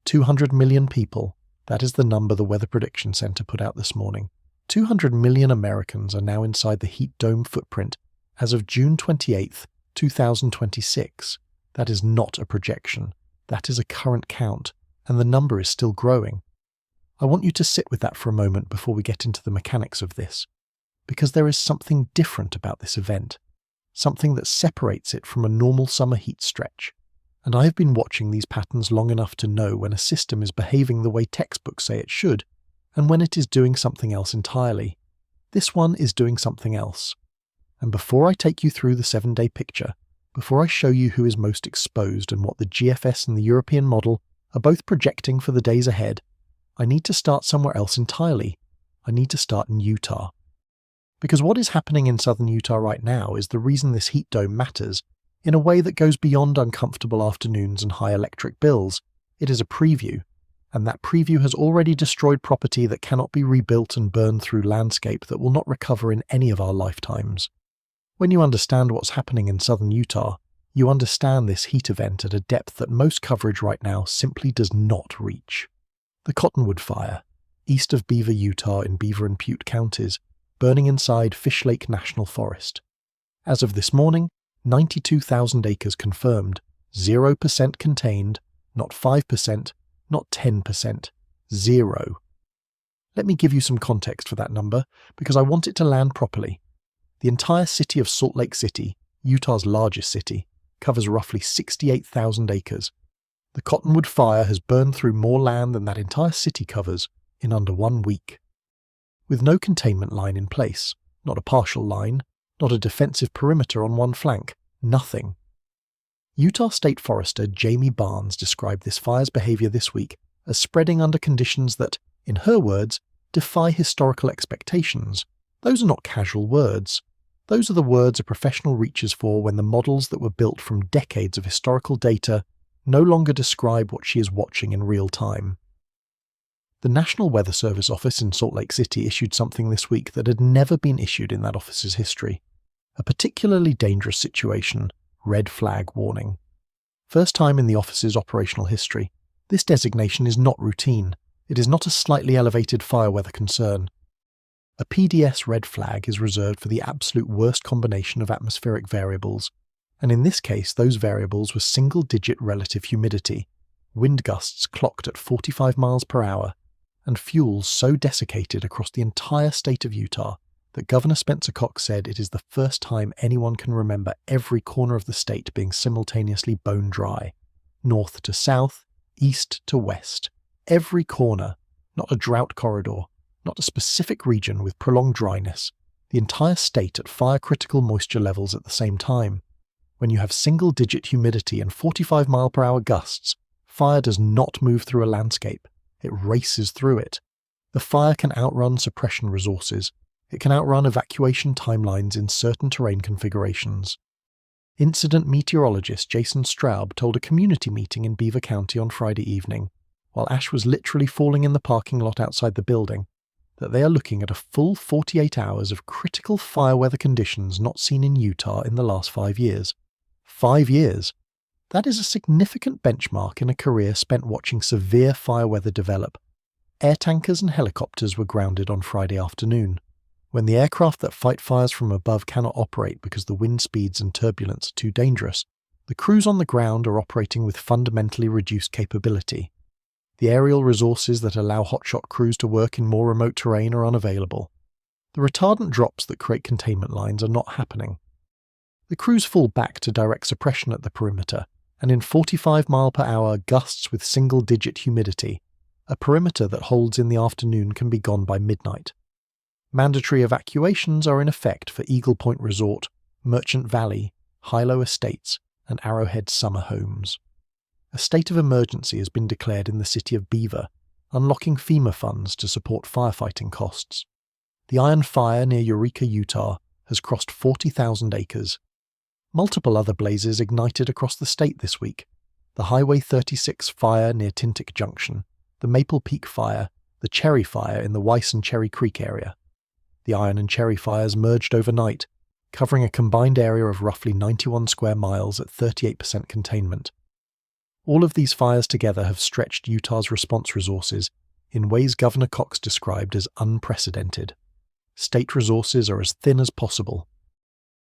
200 million people. That is the number the Weather Prediction Center put out this morning. 200 million Americans are now inside the heat dome footprint as of June 28th, 2026. That is not a projection. That is a current count, and the number is still growing. I want you to sit with that for a moment before we get into the mechanics of this, because there is something different about this event, something that separates it from a normal summer heat stretch. And I have been watching these patterns long enough to know when a system is behaving the way textbooks say it should, and when it is doing something else entirely. This one is doing something else. And before I take you through the 7-day picture, before I show you who is most exposed and what the GFS and the European model are both projecting for the days ahead, I need to start somewhere else entirely. I need to start in Utah. Because what is happening in southern Utah right now is the reason this heat dome matters, in a way that goes beyond uncomfortable afternoons and high electric bills. It is a preview, and that preview has already destroyed property that cannot be rebuilt and burned through landscape that will not recover in any of our lifetimes. When you understand what's happening in southern Utah, you understand this heat event at a depth that most coverage right now simply does not reach. The Cottonwood Fire, east of Beaver, Utah in Beaver and Butte counties, burning inside Fish Lake National Forest. As of this morning, 92,000 acres confirmed, 0% contained, not 5%, not 10%, 0. Let me give you some context for that number, because I want it to land properly. The entire city of Salt Lake City, Utah's largest city, covers roughly 68,000 acres. The Cottonwood Fire has burned through more land than that entire city covers in under 1 week. With no containment line in place, not a partial line, not a defensive perimeter on one flank, nothing. Utah State Forester Jamie Barnes described this fire's behavior this week as spreading under conditions that, in her words, defy historical expectations. Those are not casual words. Those are the words a professional reaches for when the models that were built from decades of historical data no longer describe what she is watching in real time. The National Weather Service office in Salt Lake City issued something this week that had never been issued in that office's history. A particularly dangerous situation, red flag warning. First time in the office's operational history, this designation is not routine. It is not a slightly elevated fire weather concern. A PDS red flag is reserved for the absolute worst combination of atmospheric variables, and in this case those variables were single-digit relative humidity, wind gusts clocked at 45 miles per hour, and fuels so desiccated across the entire state of Utah that Governor Spencer Cox said it is the first time anyone can remember every corner of the state being simultaneously bone dry, north to south, east to west, every corner, not a drought corridor, not a specific region with prolonged dryness, the entire state at fire-critical moisture levels at the same time. When you have single-digit humidity and 45-mile-per-hour gusts, fire does not move through a landscape. It races through it. The fire can outrun suppression resources. It can outrun evacuation timelines in certain terrain configurations. Incident meteorologist Jason Straub told a community meeting in Beaver County on Friday evening, while ash was literally falling in the parking lot outside the building, that they are looking at a full 48 hours of critical fire weather conditions not seen in Utah in the last 5 years. 5 years! That is a significant benchmark in a career spent watching severe fire weather develop. Air tankers and helicopters were grounded on Friday afternoon. When the aircraft that fight fires from above cannot operate because the wind speeds and turbulence are too dangerous, the crews on the ground are operating with fundamentally reduced capability. The aerial resources that allow hotshot crews to work in more remote terrain are unavailable. The retardant drops that create containment lines are not happening. The crews fall back to direct suppression at the perimeter, and in 45-mile-per-hour gusts with single-digit humidity, a perimeter that holds in the afternoon can be gone by midnight. Mandatory evacuations are in effect for Eagle Point Resort, Merchant Valley, Hilo Estates, and Arrowhead Summer Homes. A state of emergency has been declared in the city of Beaver, unlocking FEMA funds to support firefighting costs. The Iron Fire near Eureka, Utah, has crossed 40,000 acres. Multiple other blazes ignited across the state this week. The Highway 36 fire near Tintic Junction, the Maple Peak Fire, the Cherry Fire in the Weiss and Cherry Creek area. The Iron and Cherry fires merged overnight, covering a combined area of roughly 91 square miles at 38% containment. All of these fires together have stretched Utah's response resources in ways Governor Cox described as unprecedented. State resources are as thin as possible.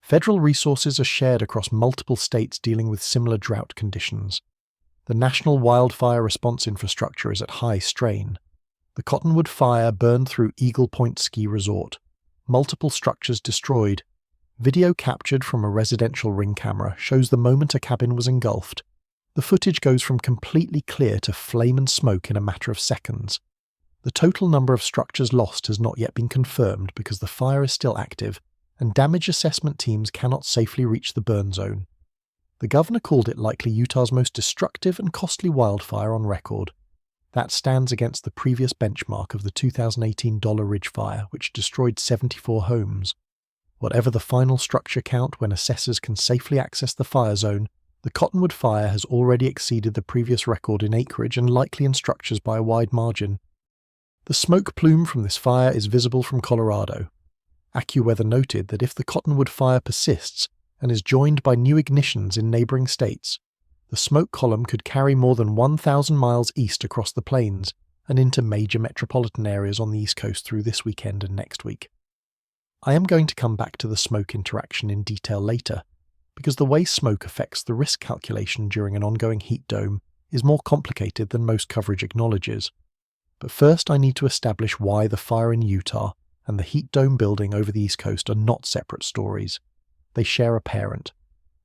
Federal resources are shared across multiple states dealing with similar drought conditions. The national wildfire response infrastructure is at high strain. The Cottonwood Fire burned through Eagle Point Ski Resort. Multiple structures destroyed. Video captured from a residential ring camera shows the moment a cabin was engulfed. The footage goes from completely clear to flame and smoke in a matter of seconds. The total number of structures lost has not yet been confirmed because the fire is still active, and damage assessment teams cannot safely reach the burn zone. The governor called it likely Utah's most destructive and costly wildfire on record. That stands against the previous benchmark of the 2018 Dollar Ridge Fire, which destroyed 74 homes. Whatever the final structure count when assessors can safely access the fire zone, the Cottonwood Fire has already exceeded the previous record in acreage and likely in structures by a wide margin. The smoke plume from this fire is visible from Colorado. AccuWeather noted that if the Cottonwood Fire persists and is joined by new ignitions in neighboring states, the smoke column could carry more than 1,000 miles east across the plains and into major metropolitan areas on the East Coast through this weekend and next week. I am going to come back to the smoke interaction in detail later, because the way smoke affects the risk calculation during an ongoing heat dome is more complicated than most coverage acknowledges. But first I need to establish why the fire in Utah and the heat dome building over the East Coast are not separate stories. They share a parent.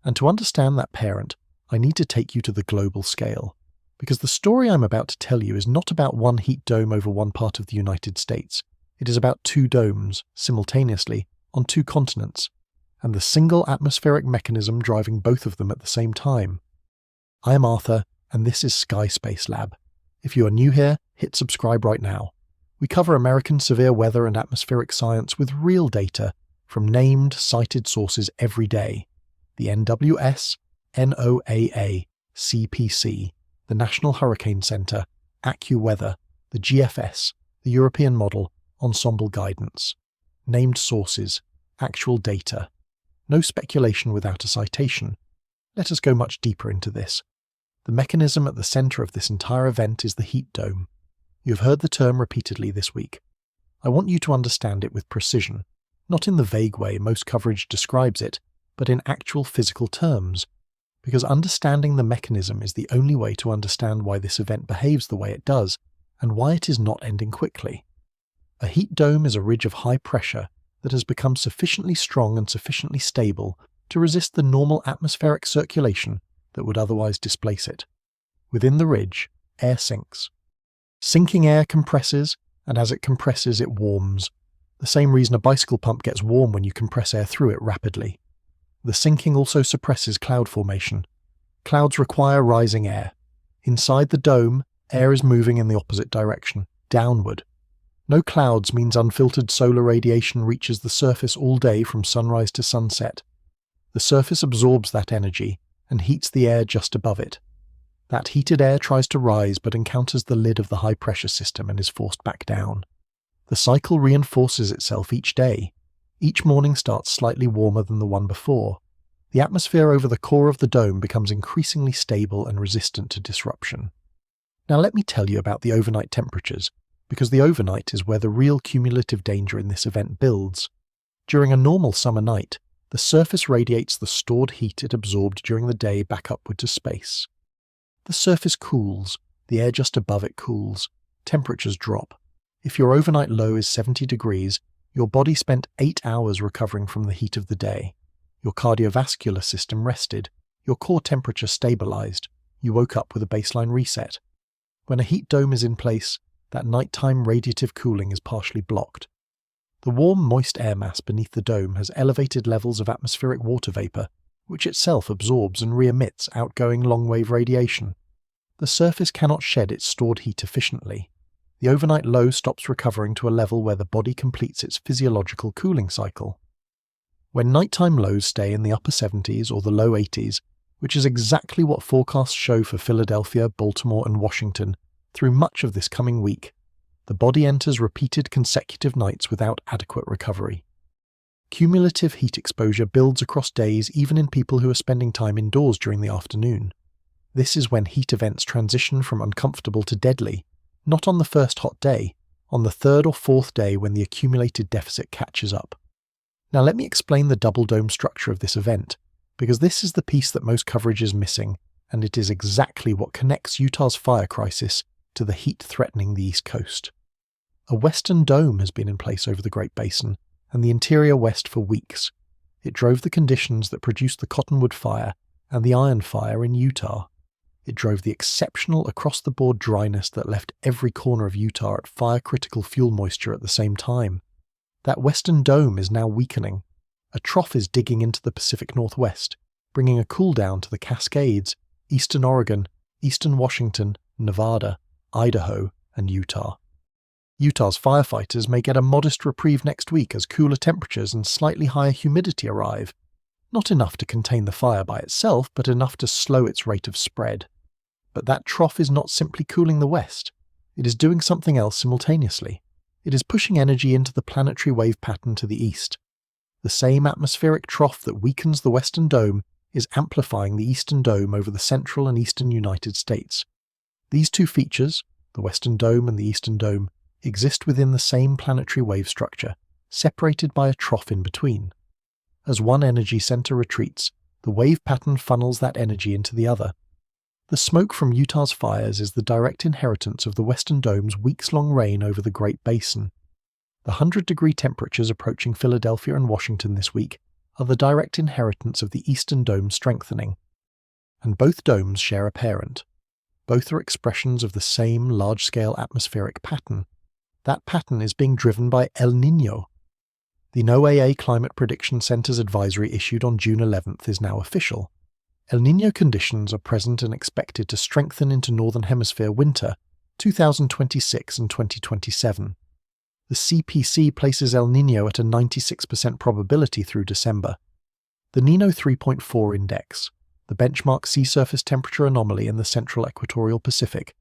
And to understand that parent, I need to take you to the global scale, because the story I'm about to tell you is not about one heat dome over one part of the United States. It is about two domes, simultaneously, on two continents, and the single atmospheric mechanism driving both of them at the same time. I am Arthur, and this is Sky Space Lab. If you are new here, hit subscribe right now. We cover American severe weather and atmospheric science with real data from named, cited sources every day. The NWS, NOAA, CPC, the National Hurricane Center, AccuWeather, the GFS, the European Model, Ensemble Guidance. Named sources, actual data. No speculation without a citation. Let us go much deeper into this. The mechanism at the center of this entire event is the heat dome. You have heard the term repeatedly this week. I want you to understand it with precision, not in the vague way most coverage describes it, but in actual physical terms, because understanding the mechanism is the only way to understand why this event behaves the way it does, and why it is not ending quickly. A heat dome is a ridge of high pressure that has become sufficiently strong and sufficiently stable to resist the normal atmospheric circulation that would otherwise displace it. Within the ridge, air sinks. Sinking air compresses, and as it compresses, it warms. The same reason a bicycle pump gets warm when you compress air through it rapidly. The sinking also suppresses cloud formation. Clouds require rising air. Inside the dome, air is moving in the opposite direction, downward. No clouds means unfiltered solar radiation reaches the surface all day from sunrise to sunset. The surface absorbs that energy and heats the air just above it. That heated air tries to rise but encounters the lid of the high-pressure system and is forced back down. The cycle reinforces itself each day. Each morning starts slightly warmer than the one before. The atmosphere over the core of the dome becomes increasingly stable and resistant to disruption. Now let me tell you about the overnight temperatures, because the overnight is where the real cumulative danger in this event builds. During a normal summer night, the surface radiates the stored heat it absorbed during the day back upward to space. The surface cools, the air just above it cools, temperatures drop. If your overnight low is 70 degrees, your body spent 8 hours recovering from the heat of the day. Your cardiovascular system rested, your core temperature stabilized, you woke up with a baseline reset. When a heat dome is in place, that nighttime radiative cooling is partially blocked. The warm, moist air mass beneath the dome has elevated levels of atmospheric water vapor, which itself absorbs and re-emits outgoing long-wave radiation. The surface cannot shed its stored heat efficiently. The overnight low stops recovering to a level where the body completes its physiological cooling cycle. When nighttime lows stay in the upper 70s or the low 80s, which is exactly what forecasts show for Philadelphia, Baltimore, and Washington through much of this coming week, the body enters repeated consecutive nights without adequate recovery. Cumulative heat exposure builds across days even in people who are spending time indoors during the afternoon. This is when heat events transition from uncomfortable to deadly, not on the first hot day, on the third or fourth day when the accumulated deficit catches up. Now let me explain the double dome structure of this event, because this is the piece that most coverage is missing, and it is exactly what connects Utah's fire crisis to the heat threatening the East Coast. A western dome has been in place over the Great Basin and the interior west for weeks. It drove the conditions that produced the Cottonwood Fire and the Iron Fire in Utah. It drove the exceptional across-the-board dryness that left every corner of Utah at fire-critical fuel moisture at the same time. That western dome is now weakening. A trough is digging into the Pacific Northwest, bringing a cool down to the Cascades, eastern Oregon, eastern Washington, Nevada, Idaho, and Utah. Utah's firefighters may get a modest reprieve next week as cooler temperatures and slightly higher humidity arrive. Not enough to contain the fire by itself, but enough to slow its rate of spread. But that trough is not simply cooling the west. It is doing something else simultaneously. It is pushing energy into the planetary wave pattern to the east. The same atmospheric trough that weakens the western dome is amplifying the eastern dome over the central and eastern United States. These two features, the western dome and the eastern dome, exist within the same planetary wave structure, separated by a trough in between. As one energy center retreats, the wave pattern funnels that energy into the other. The smoke from Utah's fires is the direct inheritance of the western dome's weeks-long reign over the Great Basin. The 100-degree temperatures approaching Philadelphia and Washington this week are the direct inheritance of the eastern dome strengthening. And both domes share a parent. Both are expressions of the same large-scale atmospheric pattern. That pattern is being driven by El Nino. The NOAA Climate Prediction Center's advisory issued on June 11th is now official. El Niño conditions are present and expected to strengthen into Northern Hemisphere winter 2026 and 2027. The CPC places El Niño at a 96% probability through December. The Nino 3.4 index, the benchmark sea surface temperature anomaly in the central equatorial Pacific,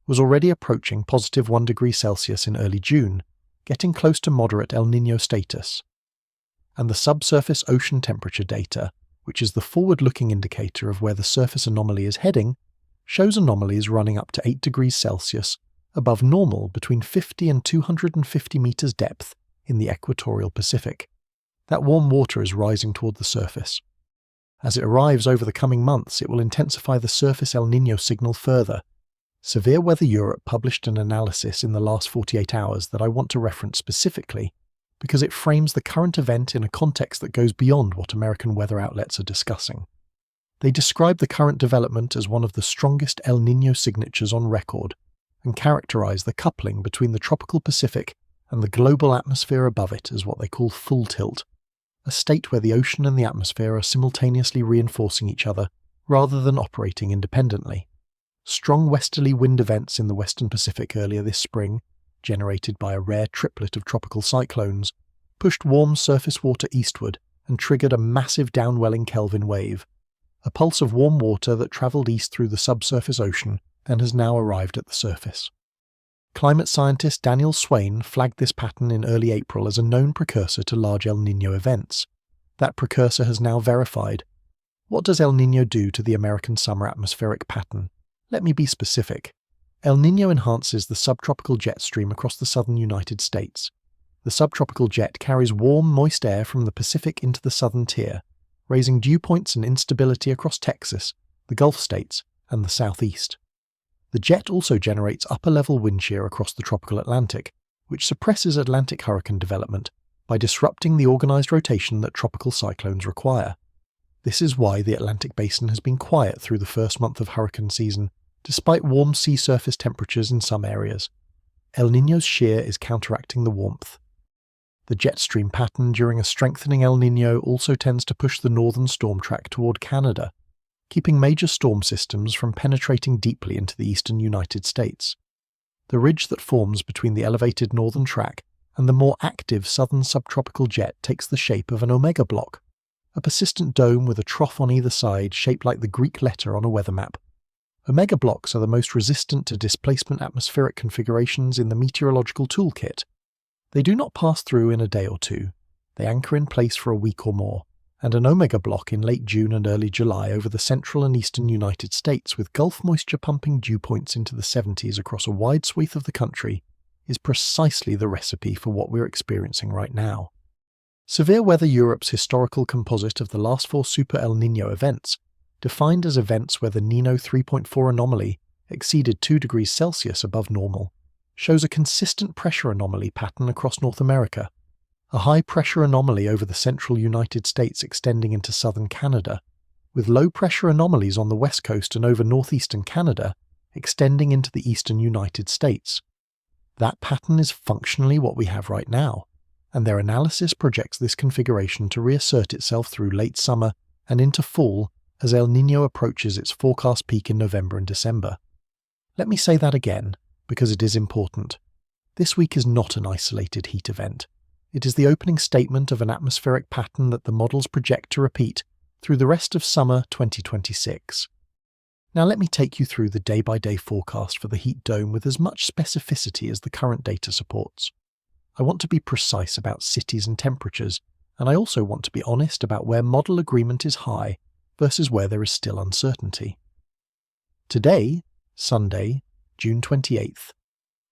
was already approaching positive 1 degree Celsius in early June, getting close to moderate El Niño status. And the subsurface ocean temperature data, which is the forward-looking indicator of where the surface anomaly is heading, shows anomalies running up to 8 degrees Celsius above normal between 50 and 250 meters depth in the equatorial Pacific. That warm water is rising toward the surface. As it arrives over the coming months, it will intensify the surface El Niño signal further. Severe Weather Europe published an analysis in the last 48 hours that I want to reference specifically because it frames the current event in a context that goes beyond what American weather outlets are discussing. They describe the current development as one of the strongest El Niño signatures on record and characterize the coupling between the tropical Pacific and the global atmosphere above it as what they call full tilt, a state where the ocean and the atmosphere are simultaneously reinforcing each other rather than operating independently. Strong westerly wind events in the western Pacific earlier this spring, generated by a rare triplet of tropical cyclones, pushed warm surface water eastward and triggered a massive downwelling Kelvin wave, a pulse of warm water that travelled east through the subsurface ocean and has now arrived at the surface. Climate scientist Daniel Swain flagged this pattern in early April as a known precursor to large El Niño events. That precursor has now verified. What does El Niño do to the American summer atmospheric pattern? Let me be specific. El Niño enhances the subtropical jet stream across the southern United States. The subtropical jet carries warm, moist air from the Pacific into the southern tier, raising dew points and instability across Texas, the Gulf states, and the southeast. The jet also generates upper-level wind shear across the tropical Atlantic, which suppresses Atlantic hurricane development by disrupting the organized rotation that tropical cyclones require. This is why the Atlantic basin has been quiet through the first month of hurricane season, despite warm sea surface temperatures in some areas. El Niño's shear is counteracting the warmth. The jet stream pattern during a strengthening El Niño also tends to push the northern storm track toward Canada, keeping major storm systems from penetrating deeply into the eastern United States. The ridge that forms between the elevated northern track and the more active southern subtropical jet takes the shape of an omega block, a persistent dome with a trough on either side shaped like the Greek letter on a weather map. Omega blocks are the most resistant to displacement atmospheric configurations in the meteorological toolkit. They do not pass through in a day or two. They anchor in place for a week or more, and an omega block in late June and early July over the central and eastern United States with Gulf moisture pumping dew points into the 70s across a wide swath of the country is precisely the recipe for what we're experiencing right now. Severe Weather Europe's historical composite of the last 4 Super El Niño events, defined as events where the Nino 3.4 anomaly exceeded 2 degrees Celsius above normal, shows a consistent pressure anomaly pattern across North America, a high-pressure anomaly over the central United States extending into southern Canada, with low-pressure anomalies on the west coast and over northeastern Canada extending into the eastern United States. That pattern is functionally what we have right now, and their analysis projects this configuration to reassert itself through late summer and into fall as El Niño approaches its forecast peak in November and December. Let me say that again, because it is important. This week is not an isolated heat event. It is the opening statement of an atmospheric pattern that the models project to repeat through the rest of summer 2026. Now let me take you through the day-by-day forecast for the heat dome with as much specificity as the current data supports. I want to be precise about cities and temperatures, and I also want to be honest about where model agreement is high versus where there is still uncertainty. Today, Sunday, June 28th,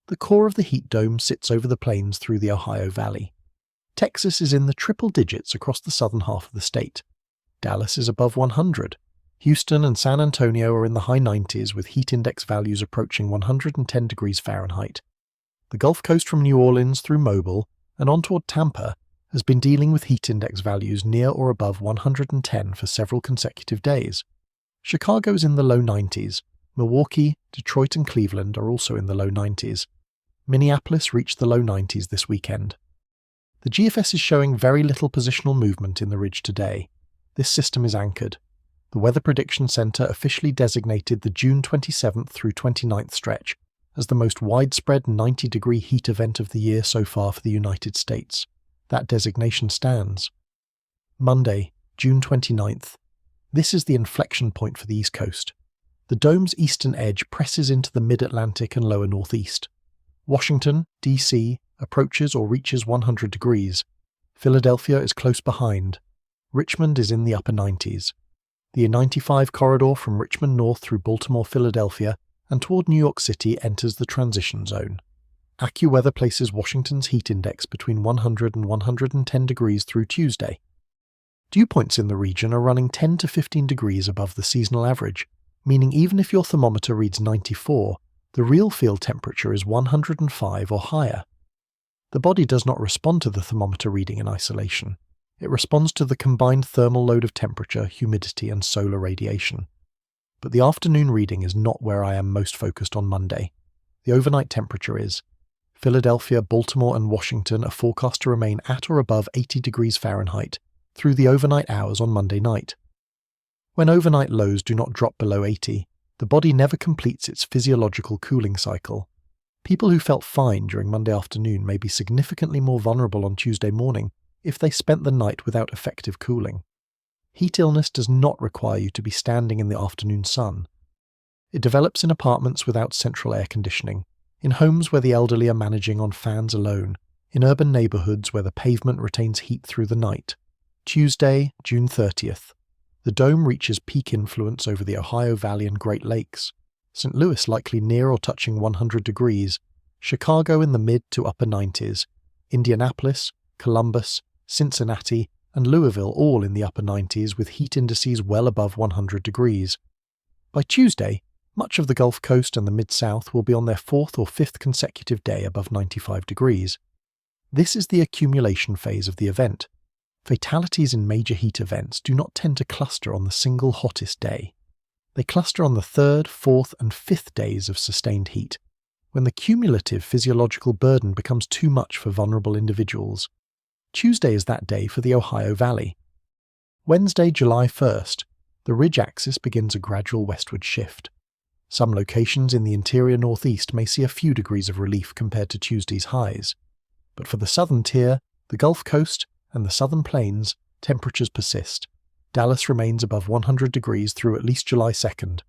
the core of the heat dome sits over the plains through the Ohio Valley. Texas is in the triple digits across the southern half of the state. Dallas is above 100. Houston and San Antonio are in the high 90s with heat index values approaching 110 degrees Fahrenheit. The Gulf Coast from New Orleans through Mobile and on toward Tampa has been dealing with heat index values near or above 110 for several consecutive days. Chicago is in the low 90s. Milwaukee, Detroit and Cleveland are also in the low 90s. Minneapolis reached the low 90s this weekend. The GFS is showing very little positional movement in the ridge today. This system is anchored. The Weather Prediction Center officially designated the June 27th through 29th stretch as the most widespread 90-degree heat event of the year so far for the United States. That designation stands. Monday, June 29th. This is the inflection point for the East Coast. The dome's eastern edge presses into the mid-Atlantic and lower northeast. Washington, D.C., approaches or reaches 100 degrees. Philadelphia is close behind. Richmond is in the upper 90s. The 95 corridor from Richmond north through Baltimore, Philadelphia, and toward New York City enters the transition zone. AccuWeather places Washington's heat index between 100 and 110 degrees through Tuesday. Dew points in the region are running 10 to 15 degrees above the seasonal average, meaning even if your thermometer reads 94, the real field temperature is 105 or higher. The body does not respond to the thermometer reading in isolation. It responds to the combined thermal load of temperature, humidity, and solar radiation. But the afternoon reading is not where I am most focused on Monday. The overnight temperature is. Philadelphia, Baltimore, and Washington are forecast to remain at or above 80 degrees Fahrenheit through the overnight hours on Monday night. When overnight lows do not drop below 80, the body never completes its physiological cooling cycle. People who felt fine during Monday afternoon may be significantly more vulnerable on Tuesday morning if they spent the night without effective cooling. Heat illness does not require you to be standing in the afternoon sun. It develops in apartments without central air conditioning, in homes where the elderly are managing on fans alone, in urban neighborhoods where the pavement retains heat through the night. Tuesday, June 30th. The dome reaches peak influence over the Ohio Valley and Great Lakes. St. Louis likely near or touching 100 degrees, Chicago in the mid to upper 90s, Indianapolis, Columbus, Cincinnati, and Louisville all in the upper 90s with heat indices well above 100 degrees. By Tuesday, much of the Gulf Coast and the Mid-South will be on their 4th or 5th consecutive day above 95 degrees. This is the accumulation phase of the event. Fatalities in major heat events do not tend to cluster on the single hottest day. They cluster on the 3rd, 4th, and 5th days of sustained heat, when the cumulative physiological burden becomes too much for vulnerable individuals. Tuesday is that day for the Ohio Valley. Wednesday, July 1st, the ridge axis begins a gradual westward shift. Some locations in the interior northeast may see a few degrees of relief compared to Tuesday's highs. But for the southern tier, the Gulf Coast, and the southern plains, temperatures persist. Dallas remains above 100 degrees through at least July 2nd.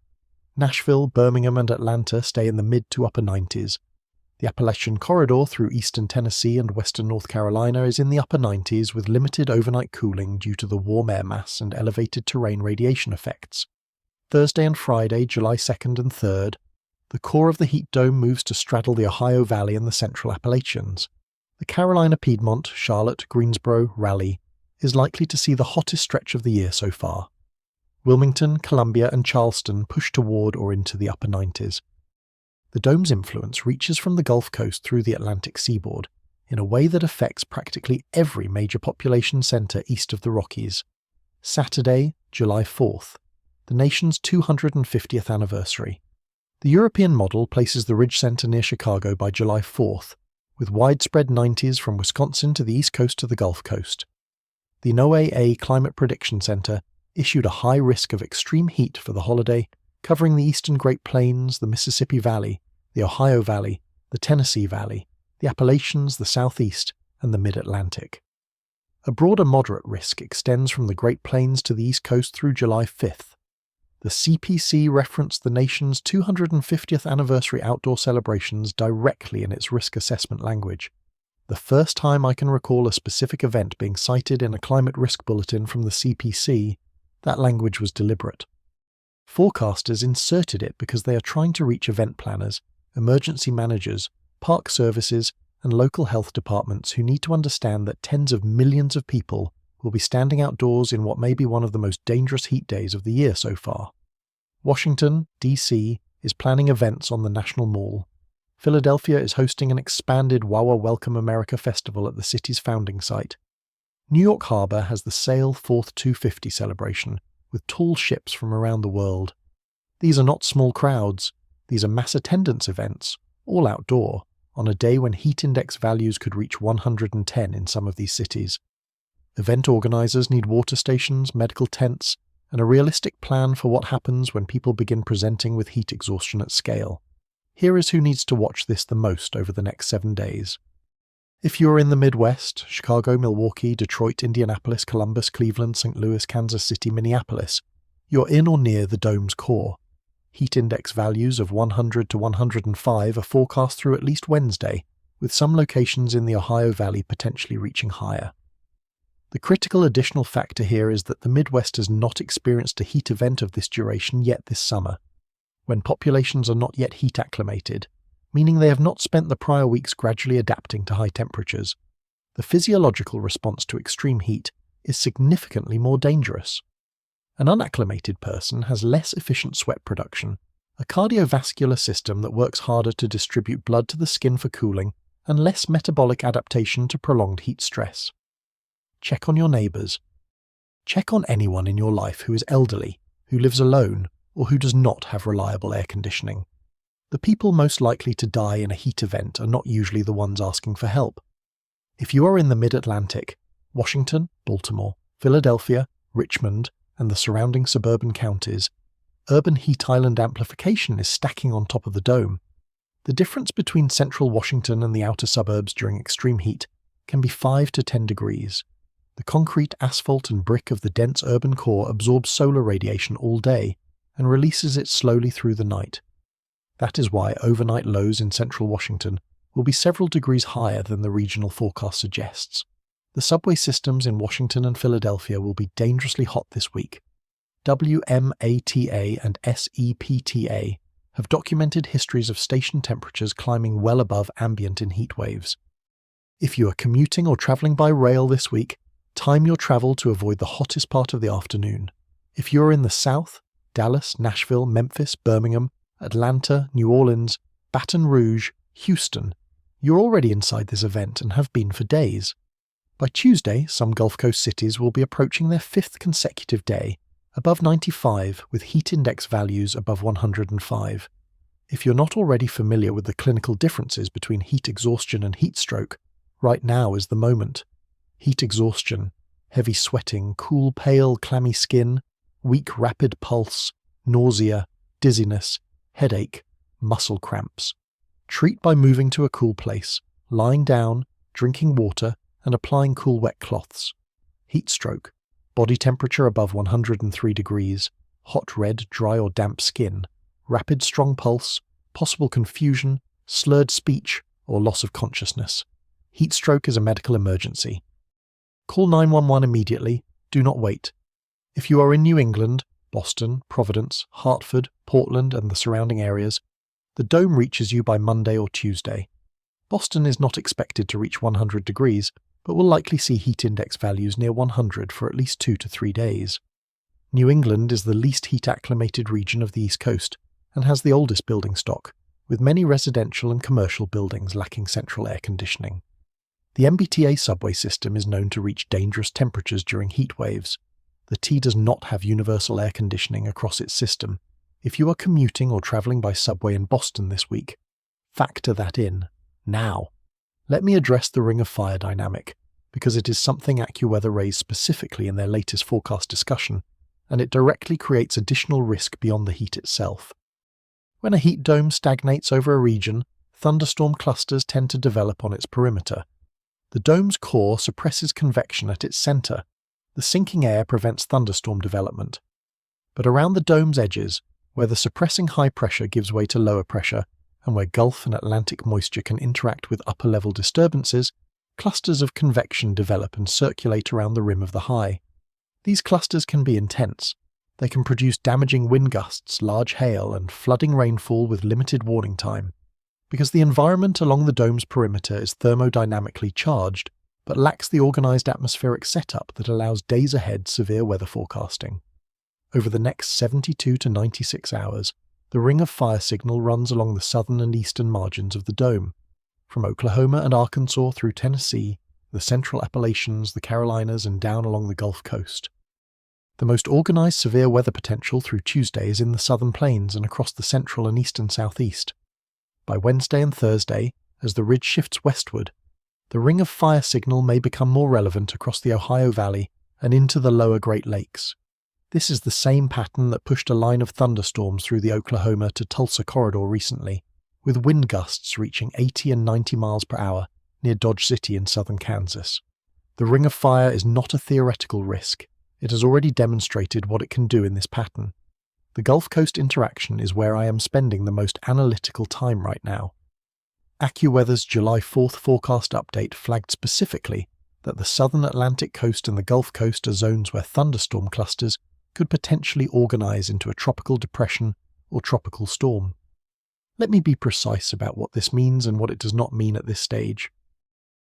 Nashville, Birmingham, and Atlanta stay in the mid to upper 90s. The Appalachian Corridor through eastern Tennessee and western North Carolina is in the upper 90s with limited overnight cooling due to the warm air mass and elevated terrain radiation effects. Thursday and Friday, July 2nd and 3rd, the core of the heat dome moves to straddle the Ohio Valley and the Central Appalachians. The Carolina Piedmont, Charlotte, Greensboro, Raleigh is likely to see the hottest stretch of the year so far. Wilmington, Columbia and Charleston push toward or into the upper 90s. The dome's influence reaches from the Gulf Coast through the Atlantic seaboard in a way that affects practically every major population center east of the Rockies. Saturday, July 4th, the nation's 250th anniversary. The European model places the Ridge Center near Chicago by July 4th, with widespread 90s from Wisconsin to the east coast to the Gulf Coast. The NOAA Climate Prediction Center issued a high risk of extreme heat for the holiday, covering the eastern Great Plains, the Mississippi Valley, the Ohio Valley, the Tennessee Valley, the Appalachians, the Southeast, and the Mid-Atlantic. A broader moderate risk extends from the Great Plains to the East Coast through July 5th. The CPC referenced the nation's 250th anniversary outdoor celebrations directly in its risk assessment language. The first time I can recall a specific event being cited in a climate risk bulletin from the CPC, that language was deliberate. Forecasters inserted it because they are trying to reach event planners, emergency managers, park services, and local health departments who need to understand that tens of millions of people will be standing outdoors in what may be one of the most dangerous heat days of the year so far. Washington, D.C. is planning events on the National Mall. Philadelphia is hosting an expanded Wawa Welcome America festival at the city's founding site. New York Harbor has the Sail 4th 250 celebration, with tall ships from around the world. These are not small crowds, these are mass attendance events, all outdoor, on a day when heat index values could reach 110 in some of these cities. Event organizers need water stations, medical tents, and a realistic plan for what happens when people begin presenting with heat exhaustion at scale. Here is who needs to watch this the most over the next 7 days. If you are in the Midwest, Chicago, Milwaukee, Detroit, Indianapolis, Columbus, Cleveland, St. Louis, Kansas City, Minneapolis, you're in or near the dome's core. Heat index values of 100 to 105 are forecast through at least Wednesday, with some locations in the Ohio Valley potentially reaching higher. The critical additional factor here is that the Midwest has not experienced a heat event of this duration yet this summer, when populations are not yet heat acclimated, meaning they have not spent the prior weeks gradually adapting to high temperatures. The physiological response to extreme heat is significantly more dangerous. An unacclimated person has less efficient sweat production, a cardiovascular system that works harder to distribute blood to the skin for cooling, and less metabolic adaptation to prolonged heat stress. Check on your neighbours. Check on anyone in your life who is elderly, who lives alone, or who does not have reliable air conditioning. The people most likely to die in a heat event are not usually the ones asking for help. If you are in the Mid-Atlantic, Washington, Baltimore, Philadelphia, Richmond, and the surrounding suburban counties, urban heat island amplification is stacking on top of the dome. The difference between central Washington and the outer suburbs during extreme heat can be 5 to 10 degrees. The concrete, asphalt, and brick of the dense urban core absorbs solar radiation all day and releases it slowly through the night. That is why overnight lows in central Washington will be several degrees higher than the regional forecast suggests. The subway systems in Washington and Philadelphia will be dangerously hot this week. WMATA and SEPTA have documented histories of station temperatures climbing well above ambient in heat waves. If you are commuting or traveling by rail this week, time your travel to avoid the hottest part of the afternoon. If you are in the South, Dallas, Nashville, Memphis, Birmingham, Atlanta, New Orleans, Baton Rouge, Houston, you're already inside this event and have been for days. By Tuesday, some Gulf Coast cities will be approaching their 5th consecutive day, above 95 with heat index values above 105. If you're not already familiar with the clinical differences between heat exhaustion and heat stroke, right now is the moment. Heat exhaustion, heavy sweating, cool, pale, clammy skin, weak, rapid pulse, nausea, dizziness, headache, muscle cramps. Treat by moving to a cool place, lying down, drinking water, and applying cool wet cloths. Heat stroke, body temperature above 103 degrees, hot red, dry or damp skin, rapid strong pulse, possible confusion, slurred speech, or loss of consciousness. Heat stroke is a medical emergency. Call 911 immediately. Do not wait. If you are in New England, Boston, Providence, Hartford, Portland, and the surrounding areas, the dome reaches you by Monday or Tuesday. Boston is not expected to reach 100 degrees, but will likely see heat index values near 100 for at least 2 to 3 days. New England is the least heat-acclimated region of the East Coast and has the oldest building stock, with many residential and commercial buildings lacking central air conditioning. The MBTA subway system is known to reach dangerous temperatures during heat waves. The T does not have universal air conditioning across its system. If you are commuting or traveling by subway in Boston this week, factor that in, now. Let me address the Ring of Fire dynamic, because it is something AccuWeather raised specifically in their latest forecast discussion, and it directly creates additional risk beyond the heat itself. When a heat dome stagnates over a region, thunderstorm clusters tend to develop on its perimeter. The dome's core suppresses convection at its center. The sinking air prevents thunderstorm development. But around the dome's edges, where the suppressing high pressure gives way to lower pressure, and where Gulf and Atlantic moisture can interact with upper-level disturbances, clusters of convection develop and circulate around the rim of the high. These clusters can be intense. They can produce damaging wind gusts, large hail, and flooding rainfall with limited warning time. Because the environment along the dome's perimeter is thermodynamically charged, but lacks the organized atmospheric setup that allows days ahead severe weather forecasting. Over the next 72 to 96 hours, the Ring of Fire signal runs along the southern and eastern margins of the dome, from Oklahoma and Arkansas through Tennessee, the Central Appalachians, the Carolinas, and down along the Gulf Coast. The most organized severe weather potential through Tuesday is in the southern plains and across the central and eastern southeast. By Wednesday and Thursday, as the ridge shifts westward, the Ring of Fire signal may become more relevant across the Ohio Valley and into the lower Great Lakes. This is the same pattern that pushed a line of thunderstorms through the Oklahoma to Tulsa corridor recently, with wind gusts reaching 80 and 90 miles per hour near Dodge City in southern Kansas. The Ring of Fire is not a theoretical risk. It has already demonstrated what it can do in this pattern. The Gulf Coast interaction is where I am spending the most analytical time right now. AccuWeather's July 4th forecast update flagged specifically that the southern Atlantic coast and the Gulf Coast are zones where thunderstorm clusters could potentially organize into a tropical depression or tropical storm. Let me be precise about what this means and what it does not mean at this stage.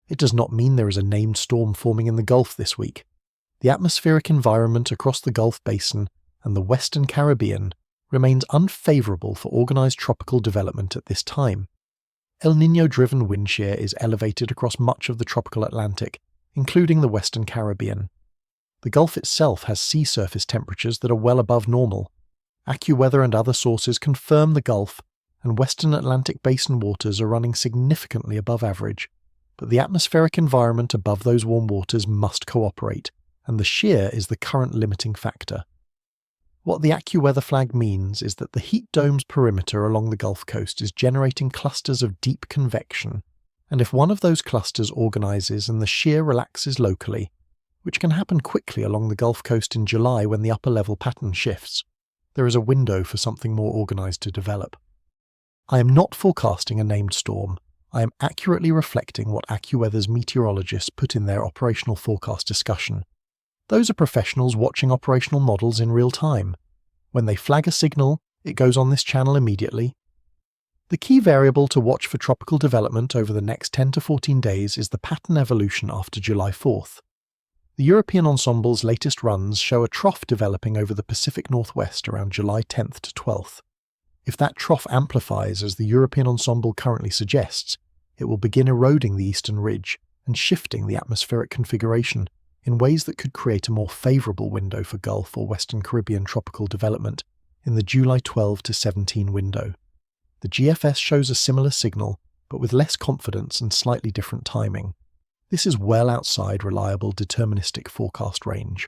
It does not mean there is a named storm forming in the Gulf this week. The atmospheric environment across the Gulf Basin and the Western Caribbean remains unfavorable for organized tropical development at this time. El Niño-driven wind shear is elevated across much of the tropical Atlantic, including the Western Caribbean. The Gulf itself has sea surface temperatures that are well above normal. AccuWeather and other sources confirm the Gulf and Western Atlantic Basin waters are running significantly above average, but the atmospheric environment above those warm waters must cooperate, and the shear is the current limiting factor. What the AccuWeather flag means is that the heat dome's perimeter along the Gulf Coast is generating clusters of deep convection, and if one of those clusters organizes and the shear relaxes locally, which can happen quickly along the Gulf Coast in July when the upper-level pattern shifts, there is a window for something more organized to develop. I am not forecasting a named storm. I am accurately reflecting what AccuWeather's meteorologists put in their operational forecast discussion. Those are professionals watching operational models in real time. When they flag a signal, it goes on this channel immediately. The key variable to watch for tropical development over the next 10 to 14 days is the pattern evolution after July 4th. The European Ensemble's latest runs show a trough developing over the Pacific Northwest around July 10th to 12th. If that trough amplifies as the European Ensemble currently suggests, it will begin eroding the eastern ridge and shifting the atmospheric configuration in ways that could create a more favourable window for Gulf or Western Caribbean tropical development in the July 12 to 17 window. The GFS shows a similar signal, but with less confidence and slightly different timing. This is well outside reliable deterministic forecast range.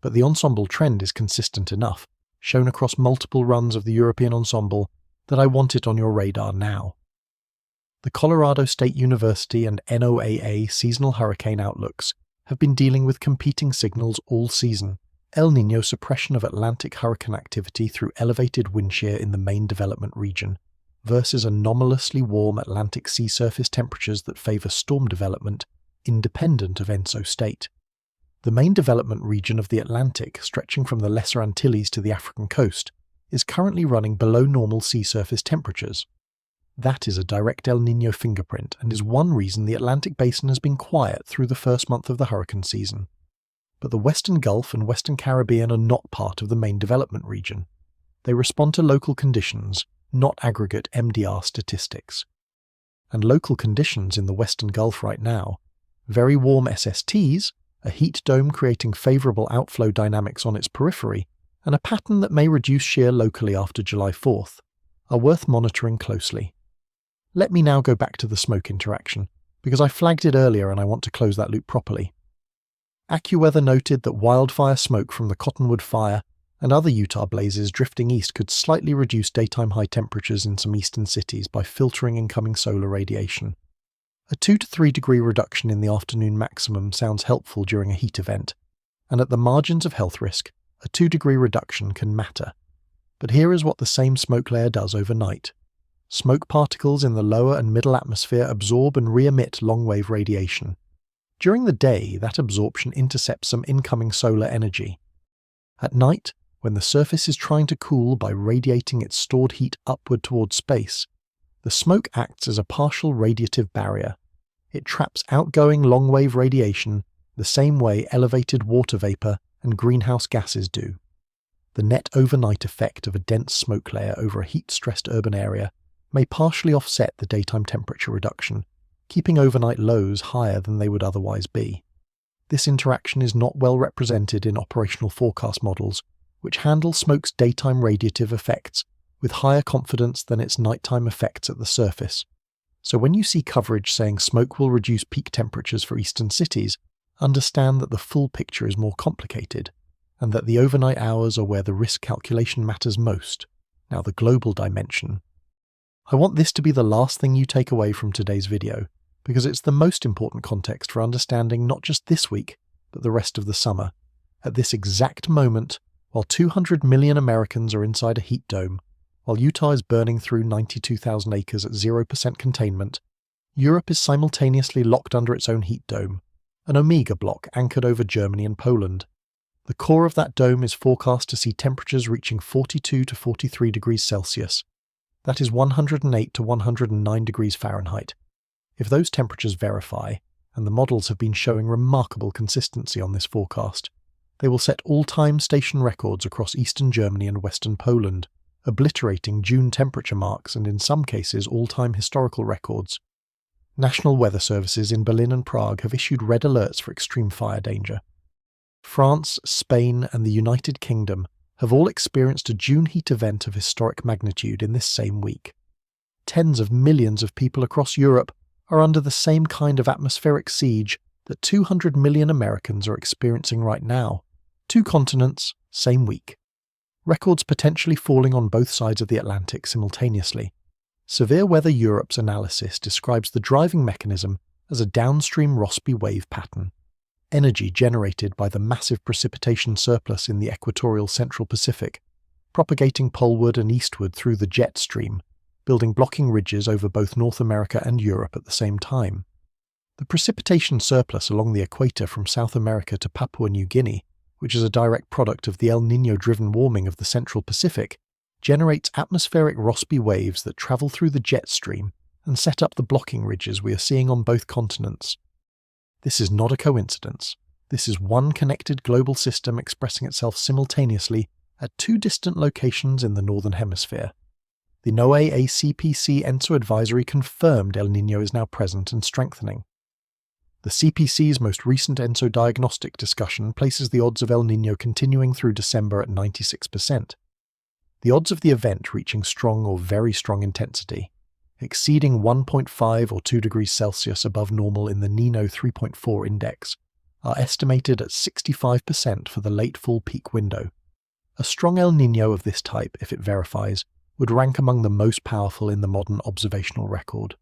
But the ensemble trend is consistent enough, shown across multiple runs of the European Ensemble, that I want it on your radar now. The Colorado State University and NOAA seasonal hurricane outlooks have been dealing with competing signals all season. El Niño suppression of Atlantic hurricane activity through elevated wind shear in the main development region, versus anomalously warm Atlantic sea surface temperatures that favour storm development independent of ENSO state. The main development region of the Atlantic, stretching from the Lesser Antilles to the African coast, is currently running below normal sea surface temperatures. That is a direct El Niño fingerprint and is one reason the Atlantic basin has been quiet through the first month of the hurricane season. But the Western Gulf and Western Caribbean are not part of the main development region. They respond to local conditions, not aggregate MDR statistics. And local conditions in the Western Gulf right now, very warm SSTs, a heat dome creating favourable outflow dynamics on its periphery, and a pattern that may reduce shear locally after July 4th, are worth monitoring closely. Let me now go back to the smoke interaction, because I flagged it earlier and I want to close that loop properly. AccuWeather noted that wildfire smoke from the Cottonwood Fire and other Utah blazes drifting east could slightly reduce daytime high temperatures in some eastern cities by filtering incoming solar radiation. A 2 to 3 degree reduction in the afternoon maximum sounds helpful during a heat event, and at the margins of health risk, a 2 degree reduction can matter. But here is what the same smoke layer does overnight. Smoke particles in the lower and middle atmosphere absorb and re-emit long-wave radiation. During the day, that absorption intercepts some incoming solar energy. At night, when the surface is trying to cool by radiating its stored heat upward towards space, the smoke acts as a partial radiative barrier. It traps outgoing long-wave radiation the same way elevated water vapor and greenhouse gases do. The net overnight effect of a dense smoke layer over a heat-stressed urban area may partially offset the daytime temperature reduction, keeping overnight lows higher than they would otherwise be. This interaction is not well represented in operational forecast models, which handle smoke's daytime radiative effects with higher confidence than its nighttime effects at the surface. So when you see coverage saying smoke will reduce peak temperatures for eastern cities, understand that the full picture is more complicated, and that the overnight hours are where the risk calculation matters most. Now the global dimension. I want this to be the last thing you take away from today's video, because it's the most important context for understanding not just this week, but the rest of the summer. At this exact moment, while 200 million Americans are inside a heat dome, while Utah is burning through 92,000 acres at 0% containment, Europe is simultaneously locked under its own heat dome, an Omega block anchored over Germany and Poland. The core of that dome is forecast to see temperatures reaching 42 to 43 degrees Celsius. That is 108 to 109 degrees Fahrenheit. If those temperatures verify, and the models have been showing remarkable consistency on this forecast, they will set all-time station records across eastern Germany and western Poland, obliterating June temperature marks and in some cases all-time historical records. National weather services in Berlin and Prague have issued red alerts for extreme fire danger. France, Spain and the United Kingdom have all experienced a June heat event of historic magnitude in this same week. Tens of millions of people across Europe are under the same kind of atmospheric siege that 200 million Americans are experiencing right now. 2 continents, same week. Records potentially falling on both sides of the Atlantic simultaneously. Severe Weather Europe's analysis describes the driving mechanism as a downstream Rossby wave pattern. Energy generated by the massive precipitation surplus in the equatorial Central Pacific, propagating poleward and eastward through the jet stream, building blocking ridges over both North America and Europe at the same time. The precipitation surplus along the equator from South America to Papua New Guinea, which is a direct product of the El Niño-driven warming of the Central Pacific, generates atmospheric Rossby waves that travel through the jet stream and set up the blocking ridges we are seeing on both continents. This is not a coincidence. This is one connected global system expressing itself simultaneously at 2 distant locations in the Northern Hemisphere. The NOAA CPC ENSO advisory confirmed El Niño is now present and strengthening. The CPC's most recent ENSO diagnostic discussion places the odds of El Niño continuing through December at 96%. The odds of the event reaching strong or very strong intensity, exceeding 1.5 or 2 degrees Celsius above normal in the Nino 3.4 index, are estimated at 65% for the late fall peak window. A strong El Niño of this type, if it verifies, would rank among the most powerful in the modern observational record.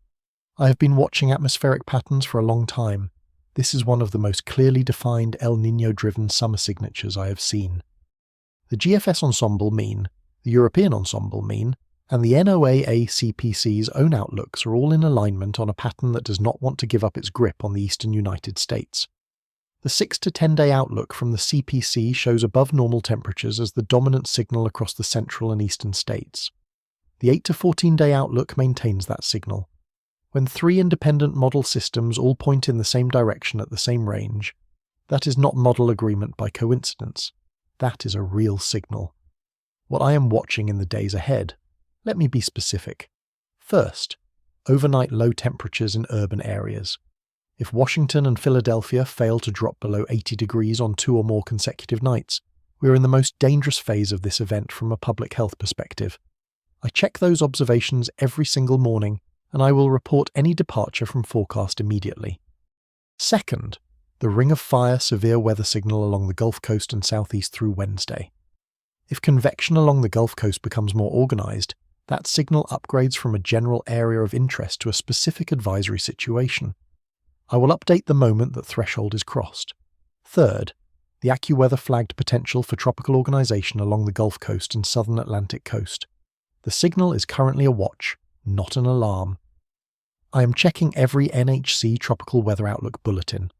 I have been watching atmospheric patterns for a long time. This is one of the most clearly defined El Niño-driven summer signatures I have seen. The GFS ensemble mean, the European ensemble mean, and the NOAA CPC's own outlooks are all in alignment on a pattern that does not want to give up its grip on the eastern United States. The 6 to 10-day outlook from the CPC shows above normal temperatures as the dominant signal across the central and eastern states. The 8 to 14-day outlook maintains that signal. When 3 independent model systems all point in the same direction at the same range, that is not model agreement by coincidence. That is a real signal. What I am watching in the days ahead. Let me be specific. First, overnight low temperatures in urban areas. If Washington and Philadelphia fail to drop below 80 degrees on 2 or more consecutive nights, we are in the most dangerous phase of this event from a public health perspective. I check those observations every single morning, and I will report any departure from forecast immediately. Second, the Ring of Fire severe weather signal along the Gulf Coast and southeast through Wednesday. If convection along the Gulf Coast becomes more organized, that signal upgrades from a general area of interest to a specific advisory situation. I will update the moment that threshold is crossed. Third, the AccuWeather flagged potential for tropical organization along the Gulf Coast and southern Atlantic coast. The signal is currently a watch, not an alarm. I am checking every NHC tropical weather outlook bulletin.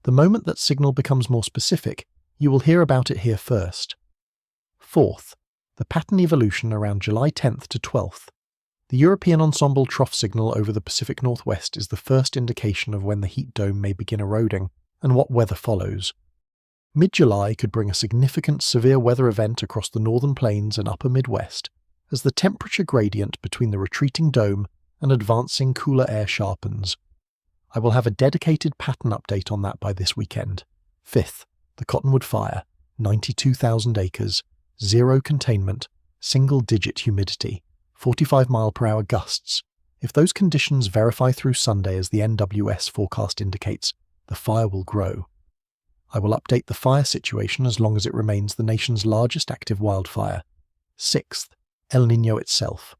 The moment that signal becomes more specific, you will hear about it here first. Fourth, the pattern evolution around July 10th to 12th. The European ensemble trough signal over the Pacific Northwest is the first indication of when the heat dome may begin eroding and what weather follows. Mid-July could bring a significant severe weather event across the northern plains and upper Midwest as the temperature gradient between the retreating dome and advancing cooler air sharpens. I will have a dedicated pattern update on that by this weekend. Fifth, the Cottonwood Fire, 92,000 acres, 0 containment, single-digit humidity, 45-mile-per-hour gusts. If those conditions verify through Sunday as the NWS forecast indicates, the fire will grow. I will update the fire situation as long as it remains the nation's largest active wildfire. Sixth, El Nino itself.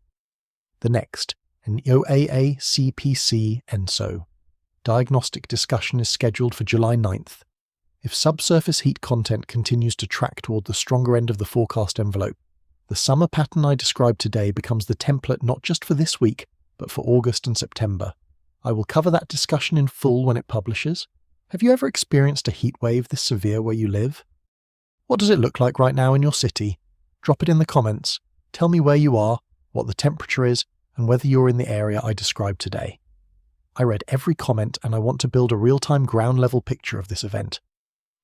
The next, NOAA CPC ENSO. Diagnostic discussion is scheduled for July 9th. If subsurface heat content continues to track toward the stronger end of the forecast envelope, the summer pattern I described today becomes the template not just for this week, but for August and September. I will cover that discussion in full when it publishes. Have you ever experienced a heat wave this severe where you live? What does it look like right now in your city? Drop it in the comments. Tell me where you are, what the temperature is, and whether you're in the area I described today. I read every comment and I want to build a real-time ground-level picture of this event.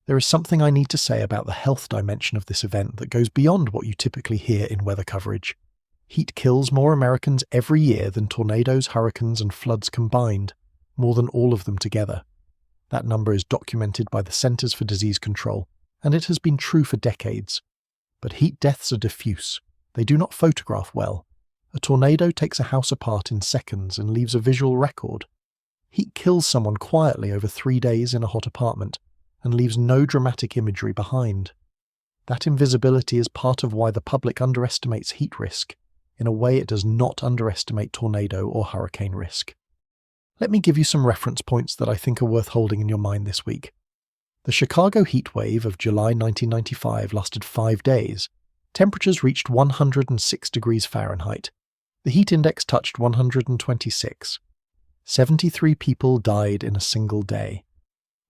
There is something I need to say about the health dimension of this event that goes beyond what you typically hear in weather coverage. Heat kills more Americans every year than tornadoes, hurricanes, and floods combined, more than all of them together. That number is documented by the Centers for Disease Control, and it has been true for decades. But heat deaths are diffuse. They do not photograph well. A tornado takes a house apart in seconds and leaves a visual record. Heat kills someone quietly over 3 days in a hot apartment, and leaves no dramatic imagery behind. That invisibility is part of why the public underestimates heat risk, in a way it does not underestimate tornado or hurricane risk. Let me give you some reference points that I think are worth holding in your mind this week. The Chicago heat wave of July 1995 lasted 5 days. Temperatures reached 106 degrees Fahrenheit. The heat index touched 126. 73 people died in a single day.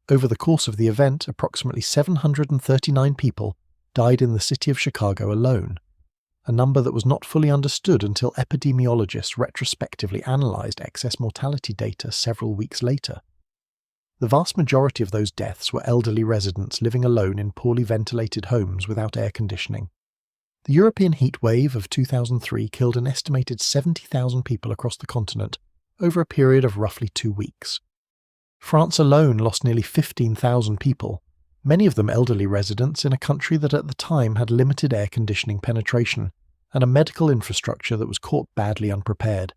Over the course of the event, approximately 739 people died in the city of Chicago alone, a number that was not fully understood until epidemiologists retrospectively analysed excess mortality data several weeks later. The vast majority of those deaths were elderly residents living alone in poorly ventilated homes without air conditioning. The European heat wave of 2003 killed an estimated 70,000 people across the continent over a period of roughly 2 weeks. France alone lost nearly 15,000 people, many of them elderly residents in a country that at the time had limited air conditioning penetration and a medical infrastructure that was caught badly unprepared.